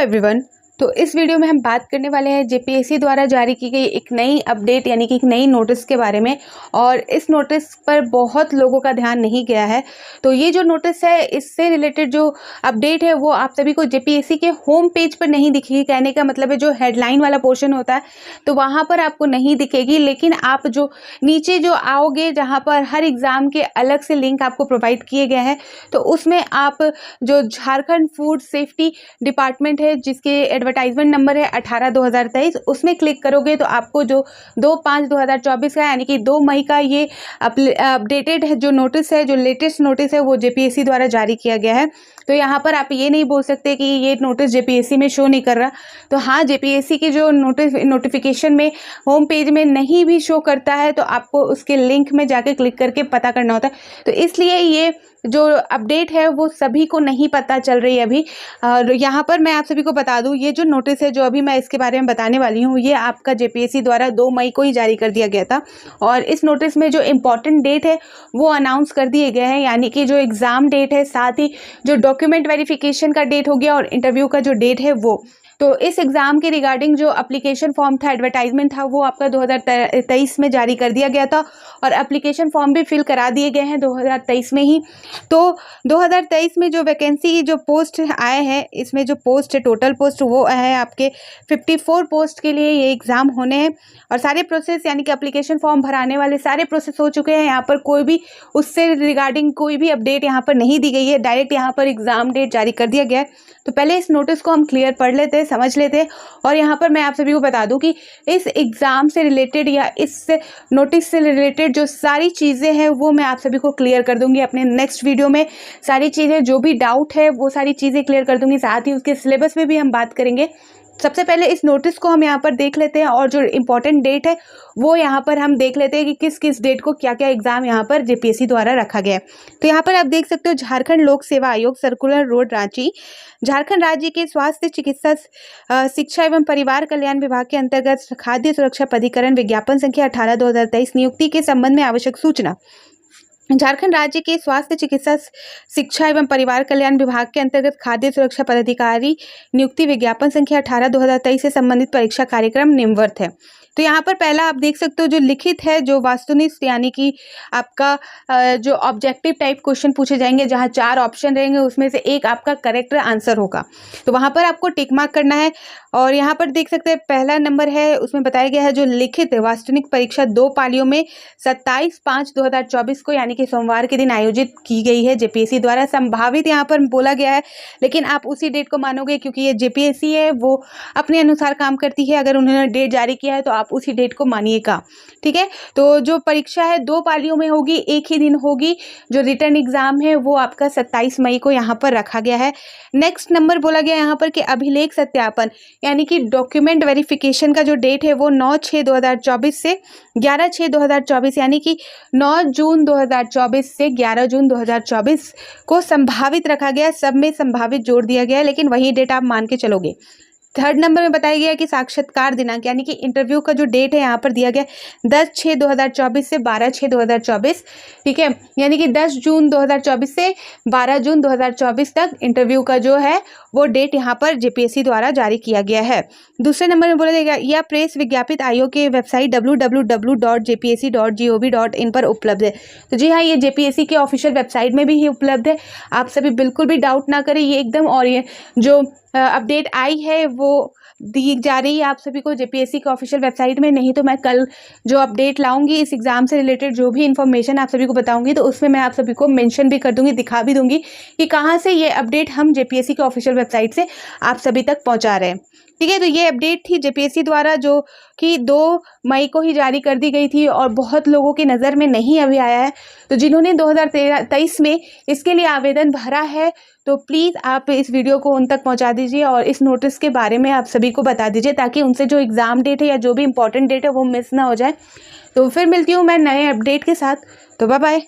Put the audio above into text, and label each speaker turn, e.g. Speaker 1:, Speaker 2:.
Speaker 1: Everyone. तो इस video में हम बात करने वाले हैं जेपीएससी द्वारा जारी की गई एक नई अपडेट यानी कि एक नई नोटिस के बारे में। और इस नोटिस पर बहुत लोगों का ध्यान नहीं गया है। तो ये जो नोटिस है इससे रिलेटेड जो अपडेट है वो आप सभी को जेपीएससी के होम पेज पर नहीं दिखेगी। कहने का मतलब है जो हेडलाइन वाला पोर्शन होता है तो वहाँ पर आपको नहीं दिखेगी, लेकिन आप जो नीचे जो आओगे जहाँ पर हर एग्ज़ाम के अलग से लिंक आपको प्रोवाइड किए गए हैं तो उसमें आप जो झारखंड फूड सेफ्टी डिपार्टमेंट है जिसके एडवर्टाइजमेंट नंबर है 18/2023, उसमें क्लिक करोगे तो आपको जो 2/5/2024 का यानी कि 2 मई का ये अपडेटेड है जो नोटिस है, जो लेटेस्ट नोटिस है वो जेपीएससी द्वारा जारी किया गया है। तो यहाँ पर आप ये नहीं बोल सकते कि ये नोटिस जेपीएससी में शो नहीं कर रहा। तो हाँ, जेपीएससी की जो नोटिफिकेशन में होम पेज में नहीं भी शो करता है तो आपको उसके लिंक में जाके क्लिक करके पता करना होता है। तो इसलिए ये जो अपडेट है वो सभी को नहीं पता चल रही है अभी। और यहाँ पर मैं आप सभी को बता दूँ, ये जो नोटिस है जो अभी मैं इसके बारे में बताने वाली हूँ ये आपका जेपीएससी द्वारा 2 मई को ही जारी कर दिया गया था। और इस नोटिस में जो इम्पॉर्टेंट डेट है वो अनाउंस कर दिए गए हैं, यानी कि जो एग्ज़ाम डेट है, साथ ही जो डॉक्यूमेंट वेरिफिकेशन का डेट हो गया और इंटरव्यू का जो डेट है वो। तो इस एग्ज़ाम के रिगार्डिंग जो एप्लीकेशन फॉर्म था, एडवर्टाइजमेंट था, वो आपका 2023 में जारी कर दिया गया था और एप्लीकेशन फॉर्म भी फिल करा दिए गए हैं 2023 में ही। तो 2023 में जो वैकेंसी जो पोस्ट आए हैं, इसमें जो पोस्ट है टोटल पोस्ट वो है आपके 54 पोस्ट के लिए ये एग्ज़ाम होने हैं। और सारे प्रोसेस यानी कि एप्लीकेशन फॉर्म भराने वाले सारे प्रोसेस हो चुके हैं। यहाँ पर कोई भी उससे रिगार्डिंग कोई भी अपडेट यहाँ पर नहीं दी गई है, डायरेक्ट यहाँ पर एग्ज़ाम डेट जारी कर दिया गया है। तो पहले इस नोटिस को हम क्लियर पढ़ लेते हैं, समझ लेते हैं। और यहाँ पर मैं आप सभी को बता दूं कि इस एग्ज़ाम से रिलेटेड या इस नोटिस से रिलेटेड जो सारी चीज़ें हैं वो मैं आप सभी को क्लियर कर दूंगी अपने नेक्स्ट वीडियो में। सारी चीज़ें जो भी डाउट है वो सारी चीज़ें क्लियर कर दूंगी, साथ ही उसके सिलेबस में भी हम बात करेंगे। सबसे पहले इस नोटिस को हम यहाँ पर देख लेते हैं और जो इम्पोर्टेंट डेट है वो यहाँ पर हम देख लेते हैं कि किस किस डेट को क्या क्या एग्ज़ाम यहाँ पर जेपीएससी द्वारा रखा गया है। तो यहाँ पर आप देख सकते हो झारखंड लोक सेवा आयोग सर्कुलर रोड रांची, झारखंड राज्य के स्वास्थ्य चिकित्सा शिक्षा एवं परिवार कल्याण विभाग के अंतर्गत खाद्य सुरक्षा प्राधिकरण विज्ञापन संख्या 18/2023 नियुक्ति के संबंध में आवश्यक सूचना। झारखंड राज्य के स्वास्थ्य चिकित्सा शिक्षा एवं परिवार कल्याण विभाग के अंतर्गत खाद्य सुरक्षा पदाधिकारी नियुक्ति विज्ञापन संख्या 18/2023 से संबंधित परीक्षा कार्यक्रम निम्नवत है। तो यहाँ पर पहला आप देख सकते हो जो लिखित है, जो वास्तुनिष्ठ यानी कि आपका जो ऑब्जेक्टिव टाइप क्वेश्चन पूछे जाएंगे जहाँ 4 ऑप्शन रहेंगे उसमें से एक आपका करेक्ट आंसर होगा। तो वहाँ पर आपको टिक मार्क करना है। और यहाँ पर देख सकते हैं पहला नंबर है, उसमें बताया गया है जो लिखित वास्तुनिक परीक्षा 2 पालियों में 27/5/2024 को यानी कि सोमवार के दिन आयोजित की गई है जेपीएससी द्वारा। संभावित यहाँ पर बोला गया है, लेकिन आप उसी डेट को मानोगे क्योंकि ये जेपीएससी है, वो अपने अनुसार काम करती है। अगर उन्होंने डेट जारी किया है तो आप उसी डेट को मानिएगा, ठीक है। तो जो परीक्षा है 2 पालियों में होगी, एक ही दिन होगी। जो रिटर्न एग्जाम है वो आपका 27 मई को यहाँ पर रखा गया है। नेक्स्ट नंबर बोला गया यहाँ पर कि अभिलेख सत्यापन यानी कि डॉक्यूमेंट वेरिफिकेशन का जो डेट है वो 9/6/2024 से 11/6/2024 यानी कि 9 जून 2024 से 11 जून 2024 को संभावित रखा गया है। सब में संभावित जोड़ दिया गया है, लेकिन वही डेट आप मान के चलोगे। थर्ड नंबर में बताया गया है कि साक्षात्कार दिनांक यानी कि इंटरव्यू का जो डेट है यहाँ पर दिया गया 10/6/2024 से 12/6/2024, ठीक है। यानी कि 10 जून 2024 से 12 जून 2024 तक इंटरव्यू का जो है वो डेट यहाँ पर जेपीएससी द्वारा जारी किया गया है। दूसरे नंबर में बोला जाएगा यह प्रेस विज्ञापित आयोग के वेबसाइट www.jpsc.gov.in पर उपलब्ध है। तो जी हाँ, ये जेपीएससी के ऑफिशियल वेबसाइट में भी ही उपलब्ध है। आप सभी बिल्कुल भी डाउट ना करें, ये एकदम और ये जो अपडेट आई है वो दी जा रही है आप सभी को जेपीएससी के ऑफिशियल वेबसाइट में। नहीं तो मैं कल जो अपडेट लाऊंगी इस एग्ज़ाम से रिलेटेड जो भी इन्फॉर्मेशन आप सभी को बताऊंगी तो उसमें मैं आप सभी को मेंशन भी कर दूंगी, दिखा भी दूंगी कि कहाँ से ये अपडेट हम जेपीएससी के ऑफिशियल वेबसाइट से आप सभी तक पहुँचा रहे हैं, ठीक है। तो ये अपडेट थी जेपीएससी द्वारा जो कि 2 मई को ही जारी कर दी गई थी और बहुत लोगों की नज़र में नहीं अभी आया है। तो जिन्होंने 2023 में इसके लिए आवेदन भरा है तो प्लीज़ आप इस वीडियो को उन तक पहुंचा दीजिए और इस नोटिस के बारे में आप सभी को बता दीजिए ताकि उनसे जो एग्ज़ाम डेट है या जो भी इंपॉर्टेंट डेट है वो मिस ना हो जाए। तो फिर मिलती हूँ मैं नए अपडेट के साथ। तो बाय बाय।